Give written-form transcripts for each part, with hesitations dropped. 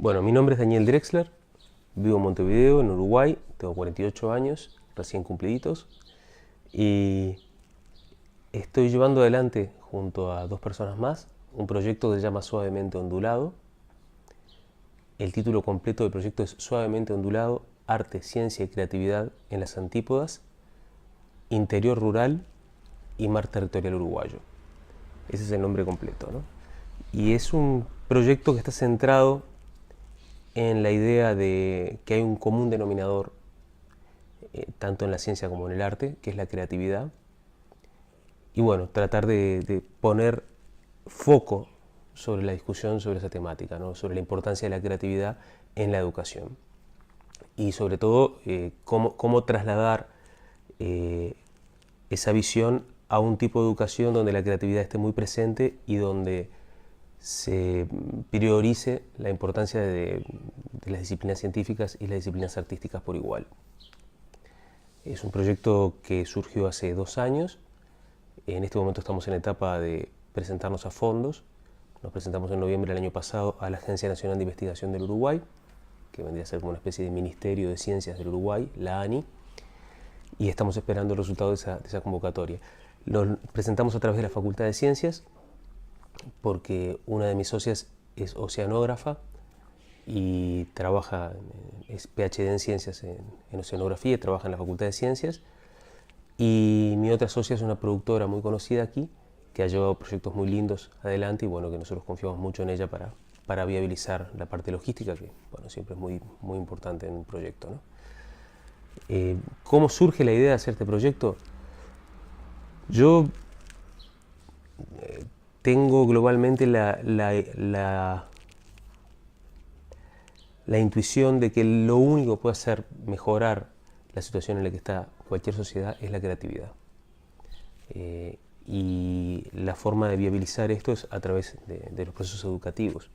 Bueno, mi nombre es Daniel Drexler, vivo en Montevideo, en Uruguay, tengo 48 años, recién cumpliditos, y estoy llevando adelante, junto a dos personas más, un proyecto que se llama Suavemente Ondulado. El título completo del proyecto es Suavemente Ondulado, Arte, Ciencia y Creatividad en las Antípodas, Interior Rural y Mar Territorial Uruguayo. Ese es el nombre completo, ¿no? Y es un proyecto que está centrado en la idea de que hay un común denominador, tanto en la ciencia como en el arte, que es la creatividad. Y bueno, tratar de poner foco sobre la discusión sobre esa temática, ¿no? Sobre la importancia de la creatividad en la educación. Y sobre todo, cómo trasladar esa visión a un tipo de educación donde la creatividad esté muy presente y donde se priorice la importancia de las disciplinas científicas y las disciplinas artísticas por igual. Es un proyecto que surgió hace 2 años. En este momento estamos en la etapa de presentarnos a fondos. Nos presentamos en noviembre del año pasado a la Agencia Nacional de Investigación del Uruguay, que vendría a ser como una especie de Ministerio de Ciencias del Uruguay, la ANI, y estamos esperando el resultado de esa convocatoria. Lo presentamos a través de la Facultad de Ciencias, porque una de mis socias es oceanógrafa y trabaja, es PhD en Ciencias en Oceanografía y trabaja en la Facultad de Ciencias. Y mi otra socia es una productora muy conocida aquí, que ha llevado proyectos muy lindos adelante y bueno, que nosotros confiamos mucho en ella para viabilizar la parte logística, que bueno, siempre es muy importante en un proyecto, ¿no? ¿Cómo surge la idea de hacer este proyecto? Yo tengo globalmente la intuición de que lo único que puede hacer mejorar la situación en la que está cualquier sociedad es la creatividad. Y la forma de viabilizar esto es a través de los procesos educativos.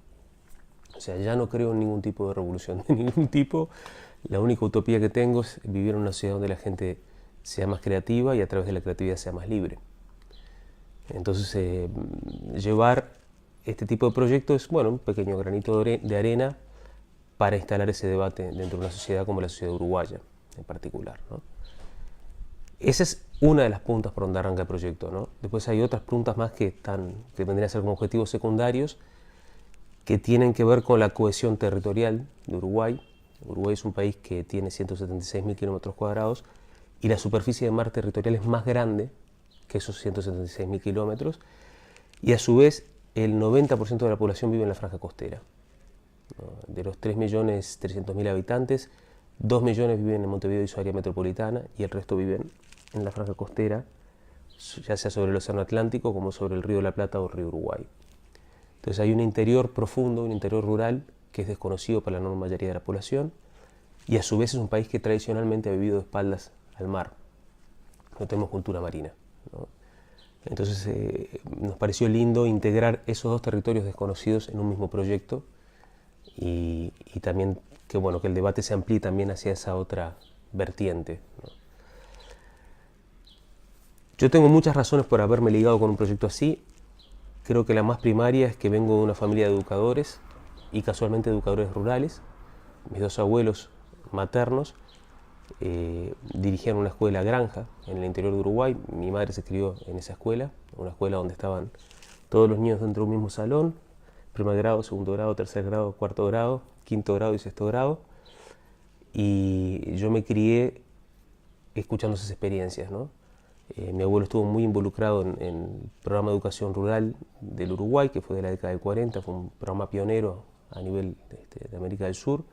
O sea, ya no creo en ningún tipo de revolución de ningún tipo. La única utopía que tengo es vivir en una sociedad donde la gente sea más creativa y a través de la creatividad sea más libre. Entonces, llevar este tipo de proyectos es, bueno, un pequeño granito de arena para instalar ese debate dentro de una sociedad como la sociedad uruguaya en particular, ¿no? Esa es una de las puntas por donde arranca el proyecto, ¿no? Después hay otras puntas más que vendrían a ser como objetivos secundarios que tienen que ver con la cohesión territorial de Uruguay. Uruguay es un país que tiene 176.000 kilómetros cuadrados y la superficie de mar territorial es más grande que esos 176.000 kilómetros, y a su vez el 90% de la población vive en la franja costera. De los 3.300.000 habitantes, 2 millones viven en Montevideo y su área metropolitana y el resto viven en la franja costera, ya sea sobre el océano Atlántico como sobre el río de la Plata o el río Uruguay. Entonces hay un interior profundo, un interior rural que es desconocido para la enorme mayoría de la población y a su vez es un país que tradicionalmente ha vivido de espaldas al mar. No tenemos cultura marina, ¿no? Entonces nos pareció lindo integrar esos dos territorios desconocidos en un mismo proyecto y también que, bueno, que el debate se amplíe también hacia esa otra vertiente, ¿no? Yo tengo muchas razones por haberme ligado con un proyecto así. Creo que la más primaria es que vengo de una familia de educadores y casualmente educadores rurales. Mis dos abuelos maternos dirigían una escuela granja en el interior de Uruguay. Mi madre se crió en esa escuela, una escuela donde estaban todos los niños dentro de un mismo salón, primer grado, segundo grado, tercer grado, cuarto grado, quinto grado y sexto grado. Y yo me crié escuchando esas experiencias, ¿no? Mi abuelo estuvo muy involucrado en el programa de educación rural del Uruguay, que fue de la década del 40, fue un programa pionero a nivel de América del Sur.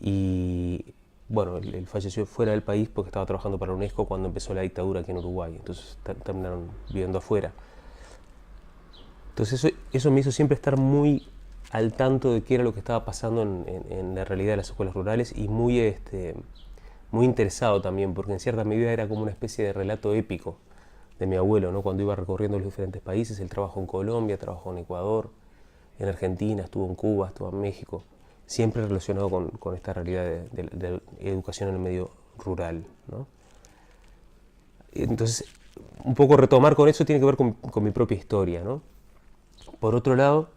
Y bueno, él falleció fuera del país porque estaba trabajando para la UNESCO cuando empezó la dictadura aquí en Uruguay, entonces terminaron viviendo afuera. Entonces eso me hizo siempre estar muy al tanto de qué era lo que estaba pasando en la realidad de las escuelas rurales y muy interesado también, porque en cierta medida era como una especie de relato épico de mi abuelo, ¿no? Cuando iba recorriendo los diferentes países. Él trabajó en Colombia, trabajó en Ecuador, en Argentina, estuvo en Cuba, estuvo en México, siempre relacionado con esta realidad de educación en el medio rural, ¿no? Entonces, un poco retomar con eso tiene que ver con mi propia historia, ¿no? Por otro lado,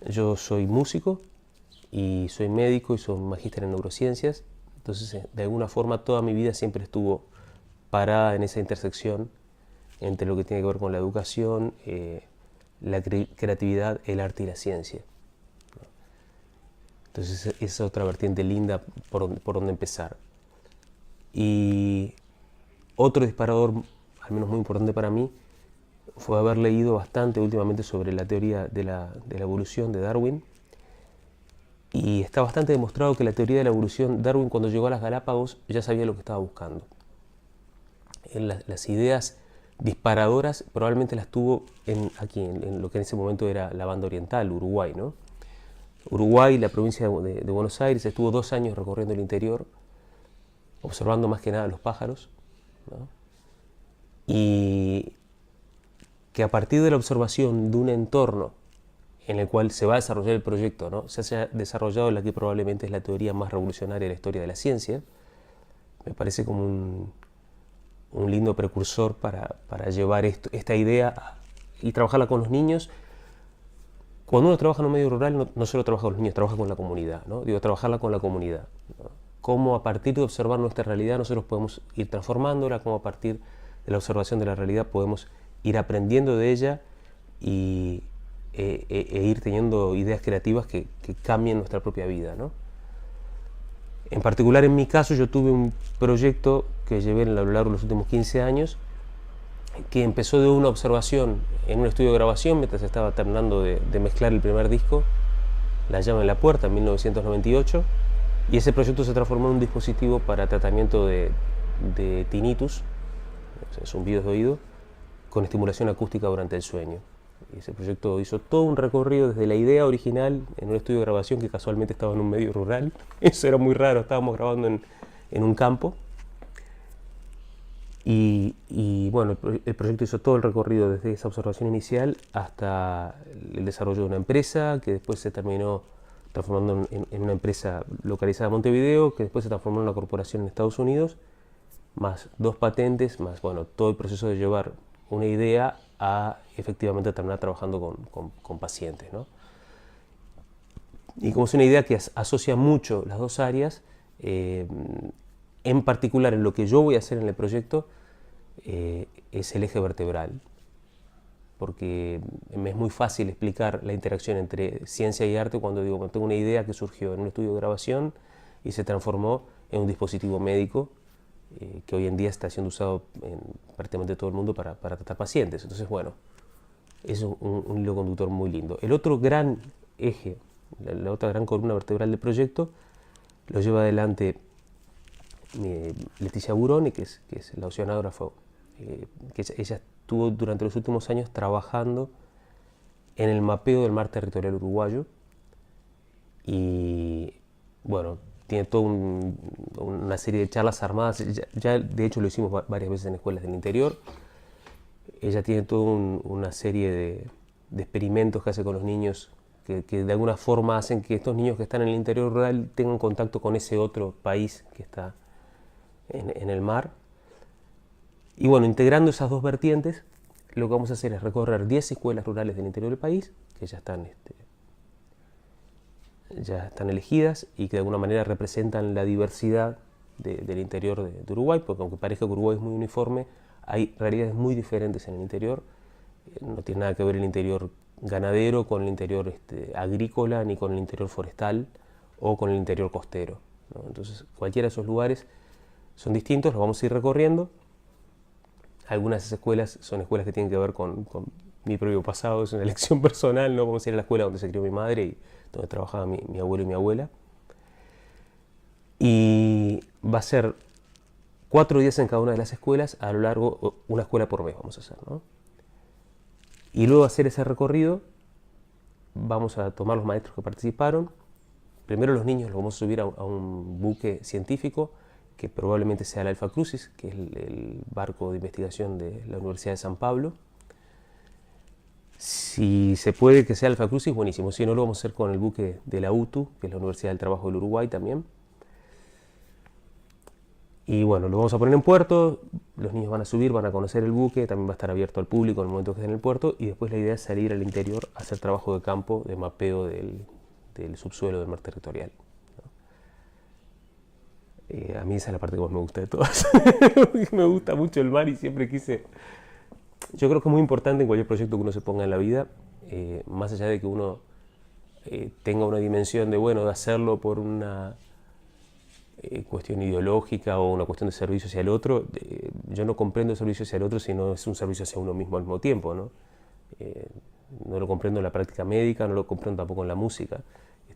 yo soy músico y soy médico y soy magíster en neurociencias. Entonces, de alguna forma, toda mi vida siempre estuvo parada en esa intersección entre lo que tiene que ver con la educación, la creatividad, el arte y la ciencia. Entonces, esa es otra vertiente linda por donde empezar. Y otro disparador, al menos muy importante para mí, fue haber leído bastante últimamente sobre la teoría de la evolución de Darwin. Y está bastante demostrado que la teoría de la evolución, Darwin cuando llegó a las Galápagos ya sabía lo que estaba buscando. Las ideas disparadoras probablemente las tuvo aquí, en lo que en ese momento era la banda oriental, Uruguay, ¿no? Uruguay, la provincia de Buenos Aires, estuvo 2 años recorriendo el interior, observando más que nada los pájaros, ¿no? Y que a partir de la observación de un entorno en el cual se va a desarrollar el proyecto, ¿no?, se haya desarrollado la que probablemente es la teoría más revolucionaria de la historia de la ciencia, me parece como un lindo precursor para llevar esta idea y trabajarla con los niños. Cuando uno trabaja en un medio rural, no solo trabaja con los niños, trabaja con la comunidad, ¿no? Digo, trabajarla con la comunidad, ¿no? Cómo a partir de observar nuestra realidad nosotros podemos ir transformándola, cómo a partir de la observación de la realidad podemos ir aprendiendo de ella e ir teniendo ideas creativas que cambien nuestra propia vida, ¿no? En particular, en mi caso, yo tuve un proyecto que llevé a lo largo de los últimos 15 años, que empezó de una observación en un estudio de grabación mientras estaba terminando de mezclar el primer disco, La llama en la puerta, en 1998, y ese proyecto se transformó en un dispositivo para tratamiento de tinnitus, o sea, zumbidos de oído, con estimulación acústica durante el sueño. Y ese proyecto hizo todo un recorrido desde la idea original en un estudio de grabación que casualmente estaba en un medio rural. Eso era muy raro, estábamos grabando en un campo. Y bueno, el proyecto hizo todo el recorrido desde esa observación inicial hasta el desarrollo de una empresa que después se terminó transformando en una empresa localizada en Montevideo, que después se transformó en una corporación en Estados Unidos, más 2 patentes, más bueno, todo el proceso de llevar una idea a efectivamente terminar trabajando con pacientes, ¿no? Y como es una idea que asocia mucho las dos áreas, en particular en lo que yo voy a hacer en el proyecto, es el eje vertebral, porque me es muy fácil explicar la interacción entre ciencia y arte cuando digo, bueno, tengo una idea que surgió en un estudio de grabación y se transformó en un dispositivo médico que hoy en día está siendo usado en prácticamente todo el mundo para tratar pacientes. Entonces, bueno, es un hilo conductor muy lindo. El otro gran eje, la otra gran columna vertebral del proyecto, lo lleva adelante Leticia Buroni, que es la oceanógrafa, que ella estuvo durante los últimos años trabajando en el mapeo del mar territorial uruguayo y, bueno, tiene toda una serie de charlas armadas, ya de hecho lo hicimos varias veces en escuelas del interior. Ella tiene toda una serie de experimentos que hace con los niños que de alguna forma hacen que estos niños que están en el interior rural tengan contacto con ese otro país que está en el mar. Y bueno, integrando esas dos vertientes, lo que vamos a hacer es recorrer 10 escuelas rurales del interior del país, que ya están elegidas y que de alguna manera representan la diversidad del interior de Uruguay, porque aunque parezca que Uruguay es muy uniforme, hay realidades muy diferentes en el interior. No tiene nada que ver el interior ganadero con el interior agrícola, ni con el interior forestal o con el interior costero, ¿no? Entonces, cualquiera de esos lugares son distintos, los vamos a ir recorriendo. Algunas de esas escuelas son escuelas que tienen que ver con mi propio pasado, es una elección personal, ¿no? Vamos a ir a la escuela donde se crió mi madre y donde trabajaba mi abuelo y mi abuela. Y va a ser 4 días en cada una de las escuelas, a lo largo, una escuela por mes vamos a hacer, ¿no? Y luego de hacer ese recorrido, vamos a tomar los maestros que participaron. Primero los niños los vamos a subir a un buque científico, que probablemente sea el Alfa Crucis, que es el barco de investigación de la Universidad de San Pablo. Si se puede que sea Alfa Crucis, buenísimo. Si no, lo vamos a hacer con el buque de la UTU, que es la Universidad del Trabajo del Uruguay también. Y bueno, lo vamos a poner en puerto, los niños van a subir, van a conocer el buque, también va a estar abierto al público en el momento que esté en el puerto, y después la idea es salir al interior a hacer trabajo de campo, de mapeo del del subsuelo del mar territorial, ¿no? A mí esa es la parte que más me gusta de todas. Me gusta mucho el mar y siempre quise... Yo creo que es muy importante en cualquier proyecto que uno se ponga en la vida, más allá de que uno tenga una dimensión de, bueno, de hacerlo por una cuestión ideológica o una cuestión de servicio hacia el otro. Yo no comprendo el servicio hacia el otro si no es un servicio hacia uno mismo al mismo tiempo, ¿no? No lo comprendo en la práctica médica, no lo comprendo tampoco en la música.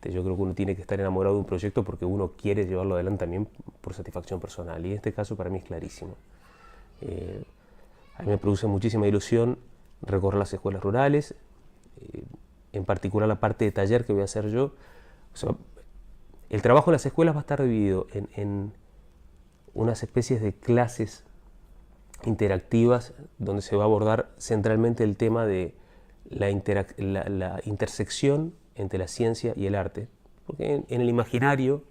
Yo creo que uno tiene que estar enamorado de un proyecto porque uno quiere llevarlo adelante también por satisfacción personal, y en este caso para mí es clarísimo. A mí me produce muchísima ilusión recorrer las escuelas rurales, en particular la parte de taller que voy a hacer yo. O sea, el trabajo en las escuelas va a estar dividido en unas especies de clases interactivas donde se va a abordar centralmente el tema de la intersección entre la ciencia y el arte, porque en el imaginario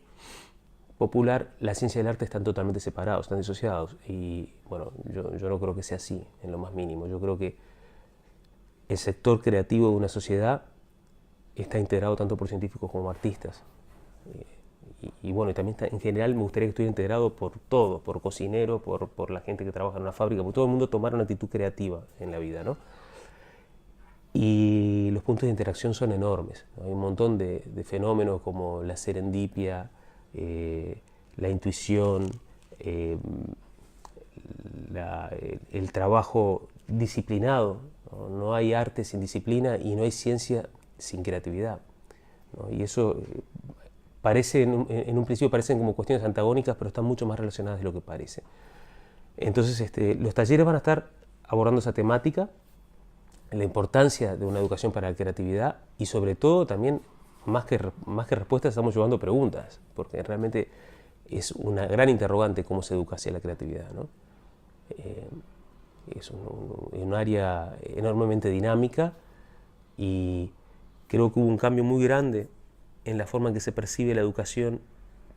popular la ciencia y el arte están totalmente separados, están disociados, y bueno, yo no creo que sea así en lo más mínimo. Yo creo que el sector creativo de una sociedad está integrado tanto por científicos como artistas, y bueno, y también en general me gustaría que estuviera integrado por todo, por cocineros, por la gente que trabaja en una fábrica, por todo el mundo tomar una actitud creativa en la vida, ¿no? Y los puntos de interacción son enormes, ¿no? Hay un montón de fenómenos como la serendipia, la intuición, el trabajo disciplinado, ¿no? No hay arte sin disciplina y no hay ciencia sin creatividad, ¿no? Y eso parece, en un principio parecen como cuestiones antagónicas, pero están mucho más relacionadas de lo que parece. Entonces los talleres van a estar abordando esa temática, la importancia de una educación para la creatividad, y sobre todo también, más que respuestas, estamos llevando preguntas, porque realmente es una gran interrogante cómo se educa hacia la creatividad, ¿no? Es un área enormemente dinámica, y creo que hubo un cambio muy grande en la forma en que se percibe la educación,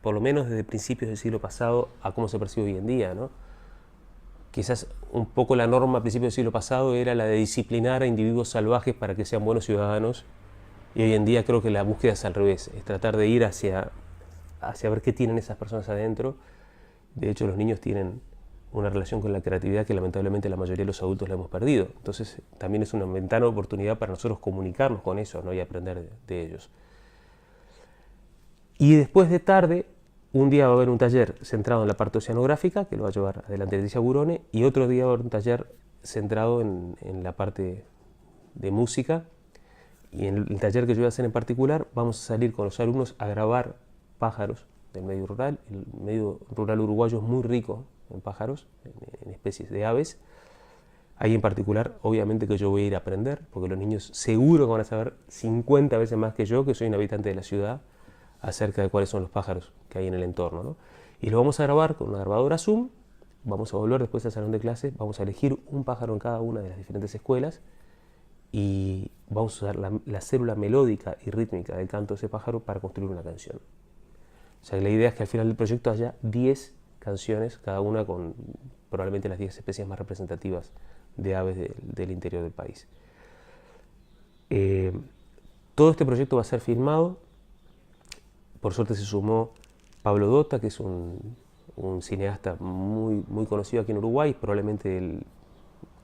por lo menos desde principios del siglo pasado a cómo se percibe hoy en día, ¿no? Quizás un poco la norma a principios del siglo pasado era la de disciplinar a individuos salvajes para que sean buenos ciudadanos, y hoy en día creo que la búsqueda es al revés, es tratar de ir hacia ver qué tienen esas personas adentro. De hecho, los niños tienen una relación con la creatividad que lamentablemente la mayoría de los adultos la hemos perdido. Entonces también es una ventana de oportunidad para nosotros comunicarnos con eso, ¿no? Y aprender de ellos. Y después de tarde, un día va a haber un taller centrado en la parte oceanográfica, que lo va a llevar adelante Leticia Burone, y otro día va a haber un taller centrado en la parte de música. Y en el taller que yo voy a hacer en particular, vamos a salir con los alumnos a grabar pájaros del medio rural. El medio rural uruguayo es muy rico en pájaros, en especies de aves. Ahí en particular, obviamente que yo voy a ir a aprender, porque los niños seguro que van a saber 50 veces más que yo, que soy un habitante de la ciudad, acerca de cuáles son los pájaros que hay en el entorno, ¿no? Y lo vamos a grabar con una grabadora Zoom. Vamos a volver después al salón de clase, vamos a elegir un pájaro en cada una de las diferentes escuelas, y vamos a usar la célula melódica y rítmica del canto de ese pájaro para construir una canción. O sea, la idea es que al final del proyecto haya 10 canciones, cada una con probablemente las 10 especies más representativas de aves del interior del país. Todo este proyecto va a ser filmado. Por suerte se sumó Pablo Dota, que es un cineasta muy conocido aquí en Uruguay, probablemente el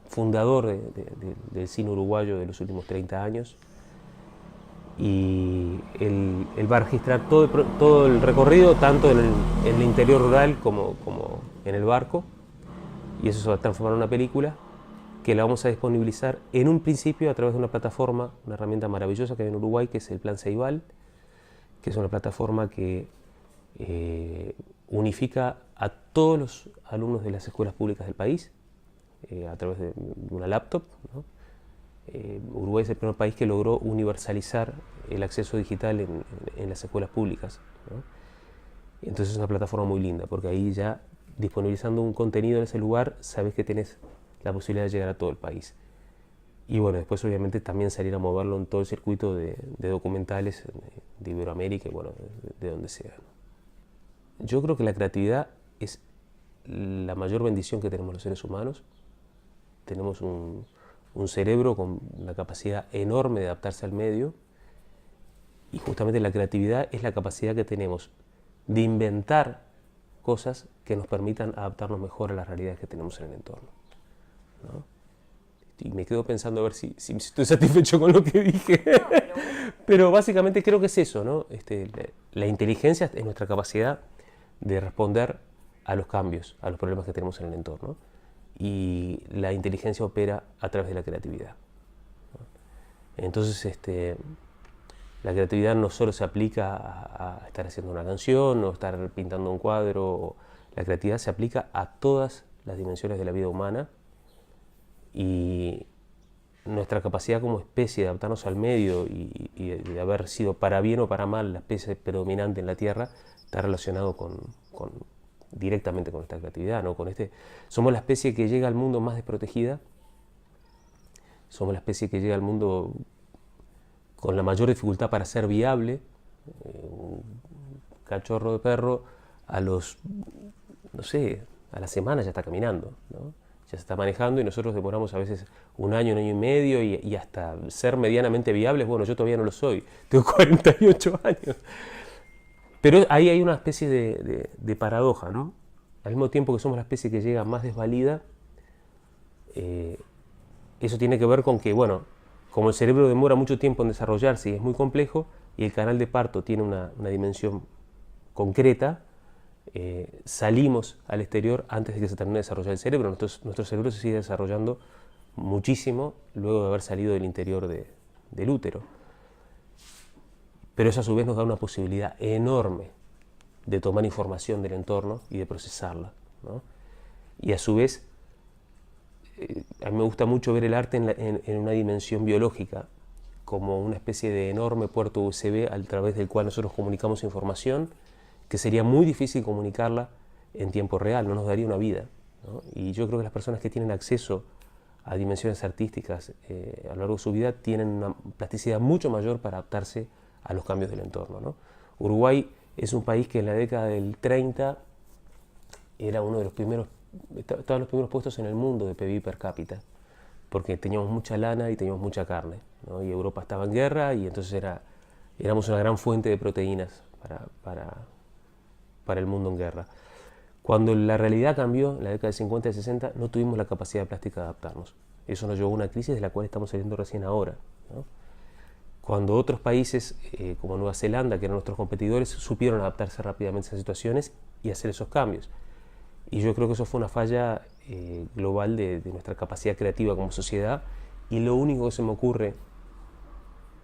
fundador del cine uruguayo de los últimos 30 años. Y él va a registrar todo el recorrido, tanto en el interior rural como en el barco, y eso se va a transformar en una película que la vamos a disponibilizar en un principio a través de una plataforma, una herramienta maravillosa que hay en Uruguay, que es el Plan Ceibal, que es una plataforma que unifica a todos los alumnos de las escuelas públicas del país a través de una laptop, ¿no? Uruguay es el primer país que logró universalizar el acceso digital en las escuelas públicas, ¿no? Entonces es una plataforma muy linda, porque ahí ya disponibilizando un contenido en ese lugar, sabes que tenés la posibilidad de llegar a todo el país. Y bueno, después obviamente también salir a moverlo en todo el circuito de documentales de Iberoamérica y bueno, de donde sea. Yo creo que la creatividad es la mayor bendición que tenemos los seres humanos. Tenemos un cerebro con una capacidad enorme de adaptarse al medio, Y justamente la creatividad es la capacidad que tenemos de inventar cosas que nos permitan adaptarnos mejor a las realidades que tenemos en el entorno, ¿no? Y me quedo pensando a ver si estoy satisfecho con lo que dije. No, pero básicamente creo que es eso, ¿no? La inteligencia es nuestra capacidad de responder a los cambios, a los problemas que tenemos en el entorno. Y la inteligencia opera a través de la creatividad, ¿no? Entonces, la creatividad no solo se aplica a estar haciendo una canción o estar pintando un cuadro. La creatividad se aplica a todas las dimensiones de la vida humana, y nuestra capacidad como especie de adaptarnos al medio y de haber sido para bien o para mal la especie predominante en la Tierra está relacionado directamente con esta creatividad, ¿no? Somos la especie que llega al mundo más desprotegida, somos la especie que llega al mundo con la mayor dificultad para ser viable. Un cachorro de perro a la semana ya está caminando, ¿no? Ya se está manejando, y nosotros demoramos a veces un año y medio, y hasta ser medianamente viables. Bueno, yo todavía no lo soy, tengo 48 años. Pero ahí hay una especie de paradoja, ¿no? Al mismo tiempo que somos la especie que llega más desvalida, eso tiene que ver con que, bueno, como el cerebro demora mucho tiempo en desarrollarse y es muy complejo, y el canal de parto tiene una dimensión concreta, salimos al exterior antes de que se termine de desarrollar el cerebro. Nuestro cerebro se sigue desarrollando muchísimo luego de haber salido del interior del útero. Pero eso a su vez nos da una posibilidad enorme de tomar información del entorno y de procesarla, ¿no? Y a su vez, a mí me gusta mucho ver el arte en una dimensión biológica, como una especie de enorme puerto USB a través del cual nosotros comunicamos información que sería muy difícil comunicarla en tiempo real, no nos daría una vida, ¿no? Y yo creo que las personas que tienen acceso a dimensiones artísticas a lo largo de su vida tienen una plasticidad mucho mayor para adaptarse a los cambios del entorno, ¿no? Uruguay es un país que en la década del 30 era uno de los primeros, estaba en los primeros puestos en el mundo de PBI per cápita, porque teníamos mucha lana y teníamos mucha carne, ¿no? Y Europa estaba en guerra, y entonces éramos una gran fuente de proteínas para el mundo en guerra. Cuando la realidad cambió en la década de 50 y 60, no tuvimos la capacidad plástica de adaptarnos. Eso nos llevó a una crisis de la cual estamos saliendo recién ahora, ¿no? Cuando otros países, como Nueva Zelanda, que eran nuestros competidores, supieron adaptarse rápidamente a esas situaciones y hacer esos cambios. Y yo creo que eso fue una falla global de nuestra capacidad creativa como sociedad, y lo único que se me ocurre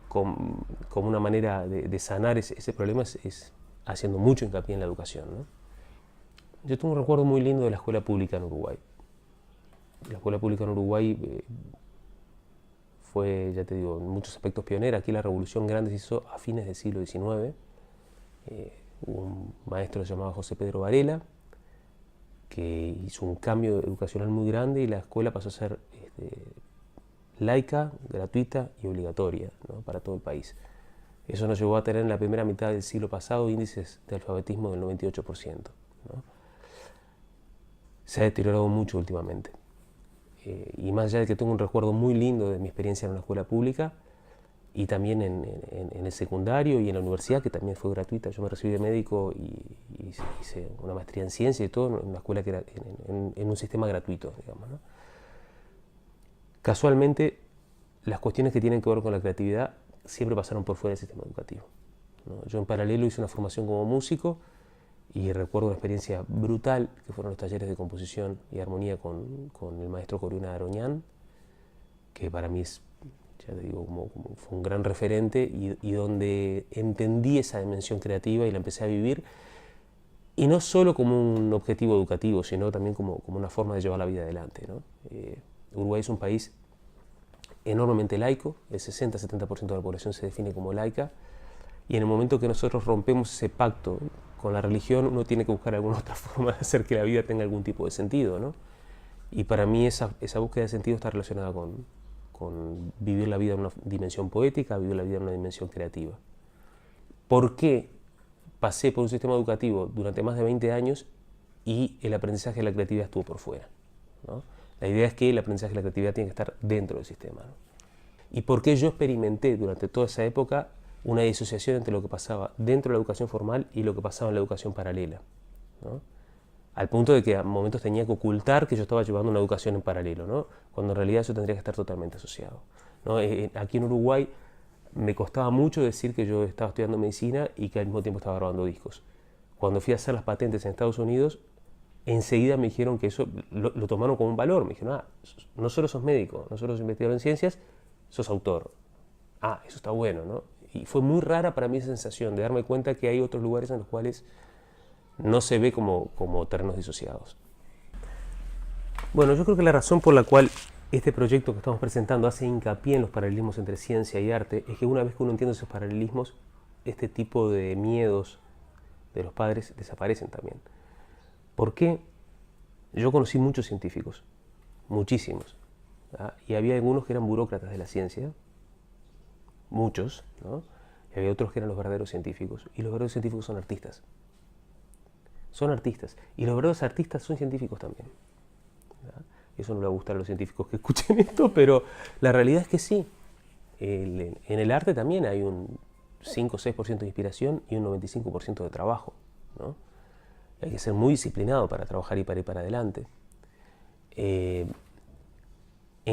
como una manera de sanar ese problema es haciendo mucho hincapié en la educación, ¿no? Yo tengo un recuerdo muy lindo de la escuela pública en Uruguay. La escuela pública en Uruguay fue, ya te digo, en muchos aspectos pionera. Aquí la revolución grande se hizo a fines del siglo XIX. Hubo un maestro llamado José Pedro Varela, que hizo un cambio educacional muy grande, y la escuela pasó a ser laica, gratuita y obligatoria, ¿no? Para todo el país. Eso nos llevó a tener en la primera mitad del siglo pasado índices de alfabetismo del 98%, ¿no? Se ha deteriorado mucho últimamente. Y más allá de que tengo un recuerdo muy lindo de mi experiencia en una escuela pública, y también en el secundario y en la universidad, que también fue gratuita. Yo me recibí de médico y hice una maestría en ciencia y todo en una escuela que era en un sistema gratuito, digamos, ¿no? Casualmente, las cuestiones que tienen que ver con la creatividad siempre pasaron por fuera del sistema educativo, ¿no? Yo en paralelo hice una formación como músico, y recuerdo una experiencia brutal que fueron los talleres de composición y armonía con el maestro Corina Aroñán, que para mí es, ya te digo, como fue un gran referente, y donde entendí esa dimensión creativa y la empecé a vivir, y no solo como un objetivo educativo, sino también como una forma de llevar la vida adelante, ¿no? Uruguay es un país enormemente laico, el 60-70% de la población se define como laica, y en el momento que nosotros rompemos ese pacto con la religión, uno tiene que buscar alguna otra forma de hacer que la vida tenga algún tipo de sentido, ¿no? Y para mí esa búsqueda de sentido está relacionada con vivir la vida en una dimensión poética, vivir la vida en una dimensión creativa. ¿Por qué pasé por un sistema educativo durante más de 20 años y el aprendizaje de la creatividad estuvo por fuera, ¿no? La idea es que el aprendizaje de la creatividad tiene que estar dentro del sistema, ¿no? ¿Y por qué yo experimenté durante toda esa época una disociación entre lo que pasaba dentro de la educación formal y lo que pasaba en la educación paralela, ¿no? Al punto de que a momentos tenía que ocultar que yo estaba llevando una educación en paralelo, ¿no? Cuando en realidad yo tendría que estar totalmente asociado, ¿no? Aquí en Uruguay me costaba mucho decir que yo estaba estudiando medicina y que al mismo tiempo estaba grabando discos. Cuando fui a hacer las patentes en Estados Unidos, enseguida me dijeron que eso lo tomaron como un valor. Me dijeron, no solo sos médico, no solo sos investigador en ciencias, sos autor. Eso está bueno, ¿no? Y fue muy rara para mí esa sensación de darme cuenta que hay otros lugares en los cuales no se ve como terrenos disociados. Bueno, yo creo que la razón por la cual este proyecto que estamos presentando hace hincapié en los paralelismos entre ciencia y arte es que una vez que uno entiende esos paralelismos, este tipo de miedos de los padres desaparecen también. ¿Por qué? Yo conocí muchos científicos, muchísimos, ¿verdad? Y había algunos que eran burócratas de la ciencia, muchos, ¿no? Y había otros que eran los verdaderos científicos. Y los verdaderos científicos son artistas. Son artistas. Y los verdaderos artistas son científicos también, ¿verdad? Eso no le va a gustar a los científicos que escuchen esto, pero la realidad es que sí. En el arte también hay un 5 o 6% de inspiración y un 95% de trabajo, ¿no? Hay que ser muy disciplinado para trabajar y para ir para adelante. En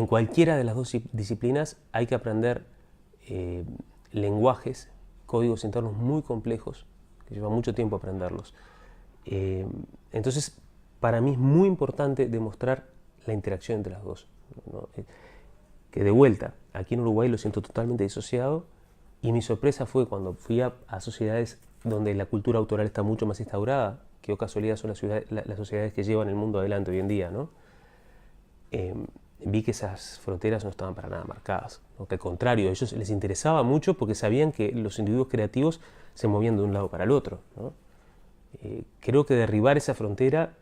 cualquiera de las dos disciplinas hay que aprender lenguajes, códigos internos muy complejos, que lleva mucho tiempo aprenderlos. Entonces, para mí es muy importante demostrar la interacción entre las dos, ¿no? Que de vuelta, aquí en Uruguay lo siento totalmente disociado, y mi sorpresa fue cuando fui a sociedades donde la cultura autoral está mucho más instaurada, que o casualidad son las sociedades que llevan el mundo adelante hoy en día, ¿no? Vi que esas fronteras no estaban para nada marcadas, ¿no? Que al contrario, a ellos les interesaba mucho porque sabían que los individuos creativos se movían de un lado para el otro, ¿no? Creo que derribar esa frontera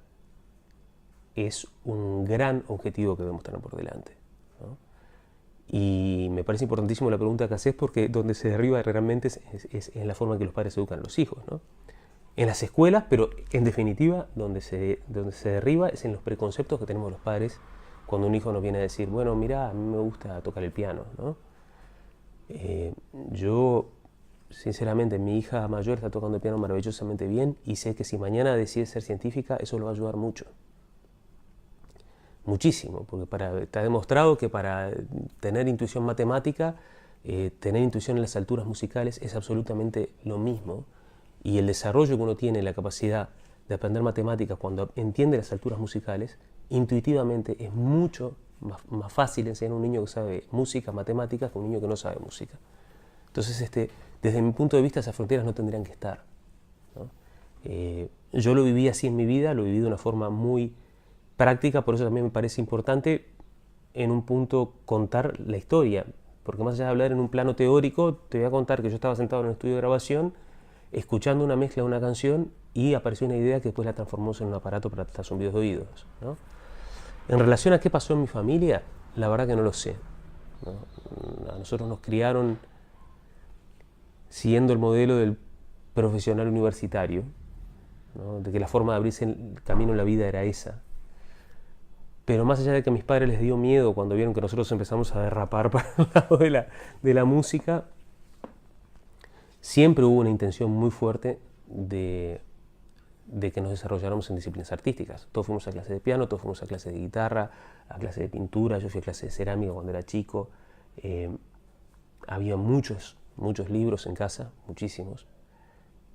es un gran objetivo que debemos tener por delante, ¿no? Y me parece importantísimo la pregunta que haces, porque donde se derriba realmente es en la forma en que los padres educan a los hijos, ¿no? En las escuelas, pero en definitiva donde se derriba es en los preconceptos que tenemos los padres cuando un hijo nos viene a decir, bueno, mira, a mí me gusta tocar el piano, ¿no? Yo, sinceramente, mi hija mayor está tocando el piano maravillosamente bien y sé que si mañana decide ser científica, eso lo va a ayudar mucho. Muchísimo, porque está demostrado que para tener intuición matemática, tener intuición en las alturas musicales es absolutamente lo mismo, y el desarrollo que uno tiene, la capacidad de aprender matemáticas cuando entiende las alturas musicales, intuitivamente es mucho más fácil enseñar a un niño que sabe música, matemáticas, que a un niño que no sabe música. Entonces, desde mi punto de vista, esas fronteras no tendrían que estar, ¿no? Yo lo viví así en mi vida, lo viví de una forma muy práctica, por eso también me parece importante en un punto contar la historia, porque más allá de hablar en un plano teórico, te voy a contar que yo estaba sentado en un estudio de grabación escuchando una mezcla de una canción y apareció una idea que después la transformamos en un aparato para tratar zumbidos de oídos, ¿no? En relación a qué pasó en mi familia, la verdad que no lo sé, ¿no? A nosotros nos criaron siguiendo el modelo del profesional universitario, ¿no? De que la forma de abrirse el camino en la vida era esa. Pero más allá de que a mis padres les dio miedo cuando vieron que nosotros empezamos a derrapar para el lado de la música, siempre hubo una intención muy fuerte de que nos desarrolláramos en disciplinas artísticas. Todos fuimos a clases de piano, todos fuimos a clases de guitarra, a clases de pintura, yo fui a clases de cerámica cuando era chico. Había muchos libros en casa, muchísimos.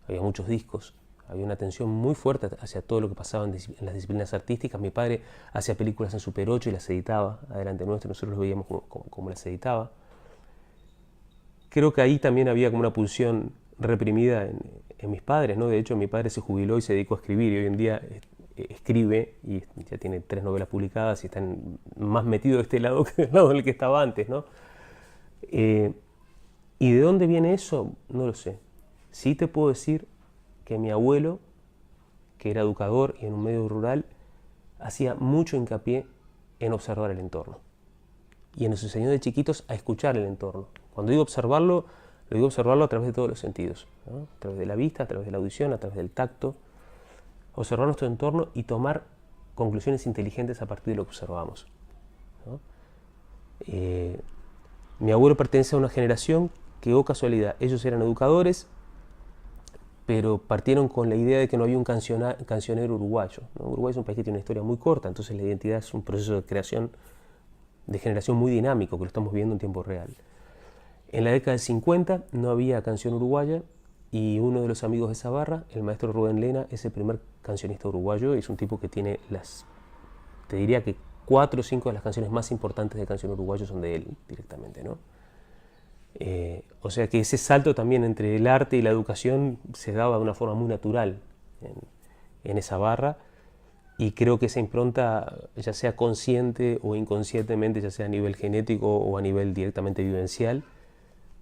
Había muchos discos. Había una atención muy fuerte hacia todo lo que pasaba en las disciplinas artísticas. Mi padre hacía películas en Super 8 y las editaba adelante nuestro, nosotros los veíamos como las editaba. Creo que ahí también había como una pulsión reprimida en mis padres, ¿no? De hecho, mi padre se jubiló y se dedicó a escribir, y hoy en día escribe y ya tiene 3 novelas publicadas y está más metido de este lado que del lado en el que estaba antes, ¿no? ¿Y de dónde viene eso? No lo sé. Sí te puedo decir que mi abuelo, que era educador y en un medio rural, hacía mucho hincapié en observar el entorno. Y nos enseñó de chiquitos a escuchar el entorno. Cuando digo observarlo, lo digo observarlo a través de todos los sentidos, ¿no? A través de la vista, a través de la audición, a través del tacto. Observar nuestro entorno y tomar conclusiones inteligentes a partir de lo que observamos, ¿no? Mi abuelo pertenece a una generación que, oh casualidad, ellos eran educadores, pero partieron con la idea de que no había un cancionero uruguayo, ¿no? Uruguay es un país que tiene una historia muy corta, entonces la identidad es un proceso de creación, de generación muy dinámico, que lo estamos viendo en tiempo real. En la década del 50 no había canción uruguaya, y uno de los amigos de esa barra, el maestro Rubén Lena, es el primer cancionista uruguayo, y es un tipo que tiene te diría que 4 o 5 de las canciones más importantes de canción uruguayo son de él directamente, ¿no? O sea que ese salto también entre el arte y la educación se daba de una forma muy natural en esa barra, y creo que esa impronta, ya sea consciente o inconscientemente, ya sea a nivel genético o a nivel directamente vivencial,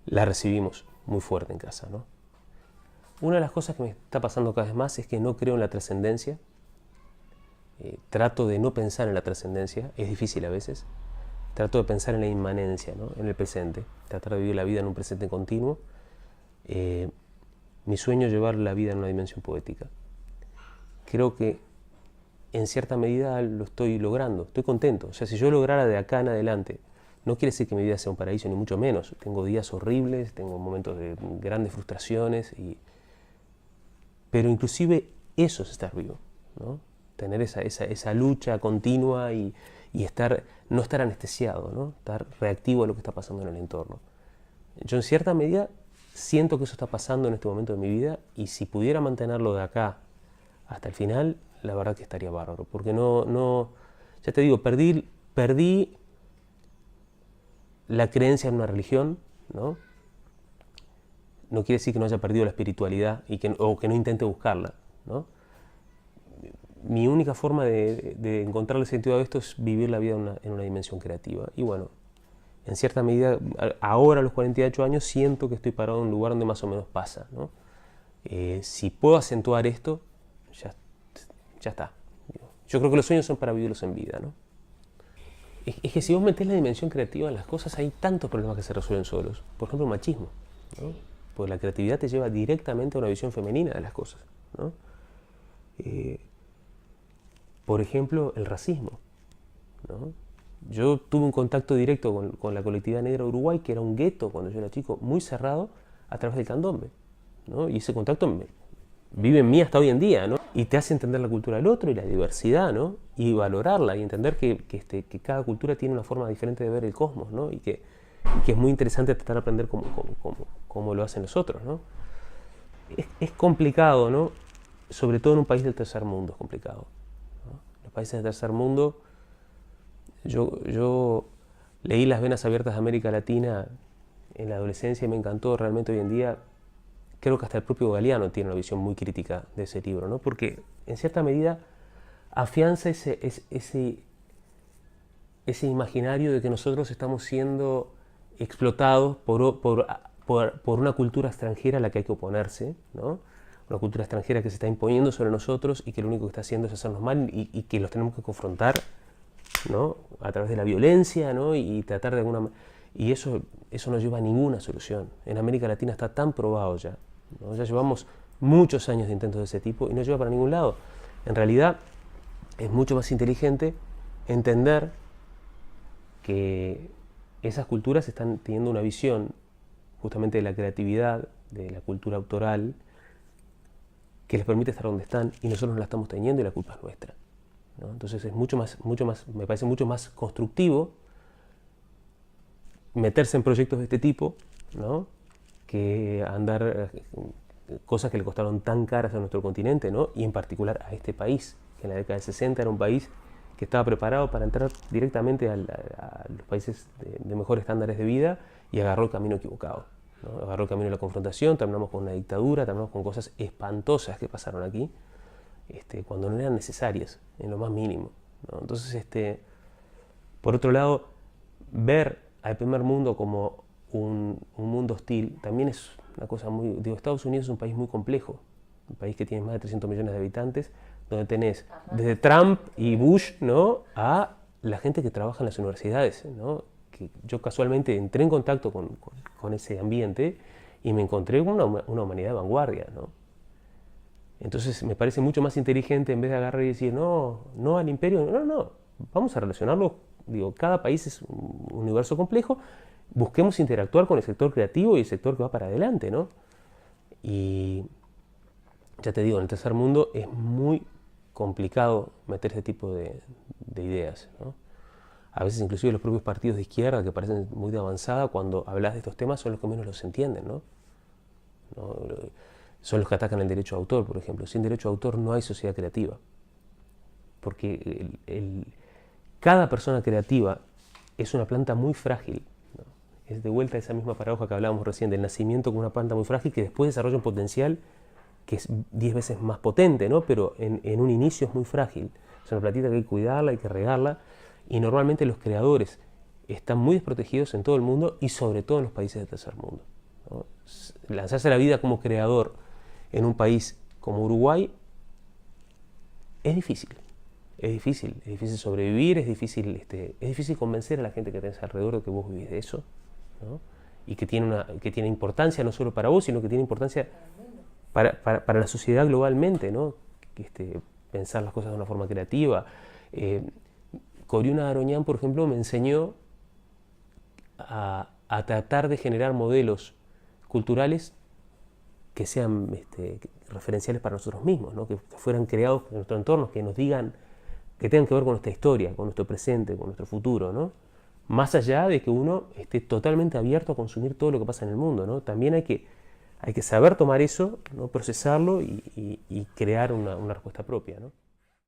la recibimos muy fuerte en casa, ¿no? Una de las cosas que me está pasando cada vez más es que no creo en la trascendencia. Trato de no pensar en la trascendencia, es difícil a veces. Trato de pensar en la inmanencia, ¿no? En el presente, tratar de vivir la vida en un presente continuo. Mi sueño es llevar la vida en una dimensión poética. Creo que en cierta medida lo estoy logrando, estoy contento. O sea, si yo lograra de acá en adelante, no quiere decir que mi vida sea un paraíso, ni mucho menos. Tengo días horribles, tengo momentos de grandes frustraciones, pero inclusive eso es estar vivo, ¿no? Tener esa lucha continua y no estar anestesiado, ¿no? Estar reactivo a lo que está pasando en el entorno. Yo en cierta medida siento que eso está pasando en este momento de mi vida, y si pudiera mantenerlo de acá hasta el final, la verdad que estaría bárbaro, porque ya te digo, perdí la creencia en una religión, ¿no? No quiere decir que no haya perdido la espiritualidad o que no intente buscarla, ¿no? Mi única forma de encontrarle sentido a esto es vivir la vida en una dimensión creativa. Y bueno, en cierta medida, ahora a los 48 años, siento que estoy parado en un lugar donde más o menos pasa, ¿no? Si puedo acentuar esto, ya está. Yo creo que los sueños son para vivirlos en vida, ¿no? Es que si vos metés la dimensión creativa en las cosas, hay tantos problemas que se resuelven solos. Por ejemplo, el machismo, ¿no? Porque la creatividad te lleva directamente a una visión femenina de las cosas, ¿no? Por ejemplo, el racismo, ¿no? Yo tuve un contacto directo con la colectividad negra de Uruguay, que era un gueto cuando yo era chico, muy cerrado, a través del candombe, ¿no? Y ese contacto vive en mí hasta hoy en día, ¿no? Y te hace entender la cultura del otro y la diversidad, ¿no? Y valorarla y entender que cada cultura tiene una forma diferente de ver el cosmos, ¿no? Y que es muy interesante tratar de aprender cómo lo hacen los otros, ¿no? Es complicado, ¿no? Sobre todo en un país del tercer mundo es complicado, ¿no? Los países del tercer mundo, yo leí Las venas abiertas de América Latina en la adolescencia y me encantó. Realmente hoy en día creo que hasta el propio Galeano tiene una visión muy crítica de ese libro, ¿no? Porque en cierta medida afianza ese imaginario de que nosotros estamos siendo explotados por una cultura extranjera a la que hay que oponerse, ¿no? Una cultura extranjera que se está imponiendo sobre nosotros y que lo único que está haciendo es hacernos mal, y que los tenemos que confrontar, ¿no? A través de la violencia, ¿no? Y tratar de alguna manera. Y eso no lleva a ninguna solución. En América Latina está tan probado ya, ¿no? Ya llevamos muchos años de intentos de ese tipo y no lleva para ningún lado. En realidad es mucho más inteligente entender que esas culturas están teniendo una visión justamente de la creatividad, de la cultura autoral, que les permite estar donde están, y nosotros no la estamos teniendo y la culpa es nuestra, ¿no? Entonces es me parece mucho más constructivo meterse en proyectos de este tipo, ¿no? Que andar cosas que le costaron tan caras a nuestro continente, ¿no? Y en particular a este país, que en la década de 60 era un país que estaba preparado para entrar directamente a los países de mejores estándares de vida, y agarró el camino equivocado, ¿no? Agarró el camino de la confrontación, terminamos con una dictadura, terminamos con cosas espantosas que pasaron aquí, cuando no eran necesarias, en lo más mínimo, ¿no? Entonces, por otro lado, ver al primer mundo como un mundo hostil también es una cosa muy... Digo, Estados Unidos es un país muy complejo, un país que tiene más de 300 millones de habitantes, donde tenés desde Trump y Bush, ¿no?, a la gente que trabaja en las universidades, ¿no? Que yo casualmente entré en contacto con ese ambiente y me encontré con una humanidad de vanguardia, ¿no? Entonces me parece mucho más inteligente, en vez de agarrar y decir no al imperio, no, vamos a relacionarlo. Digo, cada país es un universo complejo, busquemos interactuar con el sector creativo y el sector que va para adelante, ¿no? Y ya te digo, en el tercer mundo es muy complicado meter ese tipo de ideas, ¿no? A veces inclusive los propios partidos de izquierda que parecen muy de avanzada, cuando hablas de estos temas son los que menos los entienden, ¿no? ¿No? Son los que atacan el derecho de autor, por ejemplo. Sin derecho de autor no hay sociedad creativa. Porque cada persona creativa es una planta muy frágil, ¿no? Es de vuelta a esa misma paradoja que hablábamos recién, del nacimiento con una planta muy frágil que después desarrolla un potencial que es 10 veces más potente, ¿no? Pero en un inicio es muy frágil. Es una plantita que hay que cuidarla, hay que regarla. Y normalmente los creadores están muy desprotegidos en todo el mundo y sobre todo en los países del tercer mundo, ¿no? Lanzarse a la vida como creador en un país como Uruguay es difícil. Es difícil sobrevivir, es difícil convencer a la gente que tenés alrededor de que vos vivís de eso, ¿no? Y que tiene importancia no solo para vos, sino que tiene importancia para la sociedad globalmente, ¿no? Pensar las cosas de una forma creativa. Coriuna Aroñán, por ejemplo, me enseñó a tratar de generar modelos culturales que sean referenciales para nosotros mismos, ¿no? Que fueran creados en nuestro entorno, que nos digan, que tengan que ver con nuestra historia, con nuestro presente, con nuestro futuro, ¿no? Más allá de que uno esté totalmente abierto a consumir todo lo que pasa en el mundo, ¿no? También hay que saber tomar eso, ¿no? Procesarlo y crear una respuesta propia, ¿no?